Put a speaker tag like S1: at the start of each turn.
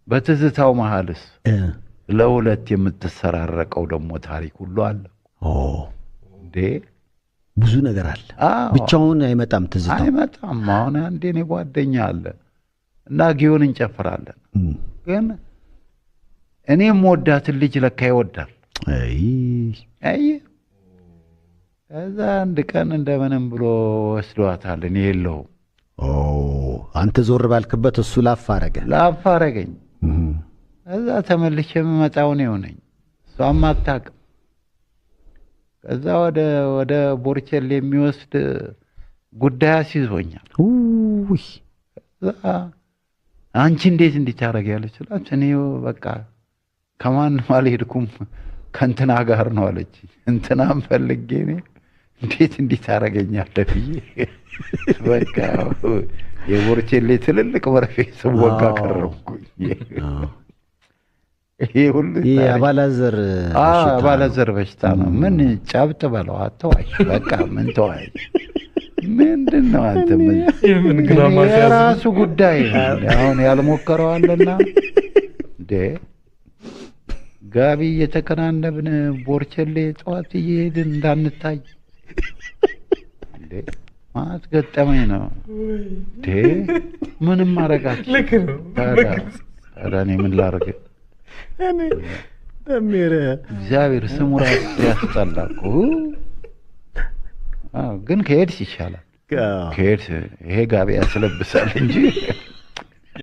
S1: በትዝታው መሐልስ ለሁለት የምትሰራረቀው ደግሞ ታሪክ ሁሉ አለ እንዴ
S2: ብዙ ነገር አለ ብቻውን አይመጣም ትዝታው
S1: አይመጣም አሁን አንዴ ነው ጓደኛ አለ እና ጊዮን እንጨፍራለን ግን እኔም ወዳት ልጅ ለካ ይወዳል አይ እዛ አንድ ቀን እንደምንም ብሎ ወስዷታል እኔ የለሁም
S2: አንተ ዞር ባልክበት እሱ
S1: ላፋረገኝ እዛ ተመልሼ የምመጣው ነው ነኝ እሷም አታውቅም ከዛ ወደ ቦርቸል የሚወስድ ጉዳይ አስይዞኛል አንቺ እንዴት እንዲታረጋለች ስላት እኔ በቃ ከማንም አልሄድኩም ከእንትና ጋር ነው አለች እንትናም ፈልጌ ነው እንዴት እንዲታረጋኛለህ ብዬ በቃ የቦርቸሌ ትልልቅ መርፌ ስወጋ ቀረብኩኝ ይሄ ሁሉ አባላዘር በሽታ ነው ምን ጫብጥ በለው አተዋይ በቃ ምን ተዋይ ምንድነው አንተ ምን ግራማስ ያራሱ ጉዳይ አሁን ያልሞከረው አለና እንዴ ጋቢ የተከናነብን ቦርቸሌ ጧት እየሄድን እንዳንታይ እንዴ ማት ገጠመኝ ነው እንዴ ምንም ማረጋች
S3: ልክ ነው
S1: ታዲያ ምን ላርግ
S2: እኔ ደምረ
S1: እግዚአብሔር ስሙ ራስ ያስጠላኩ ግን ከሄድስ ይሻላል ከሄድስ ይሄ ጋቢ ያስለብሳል እንጂ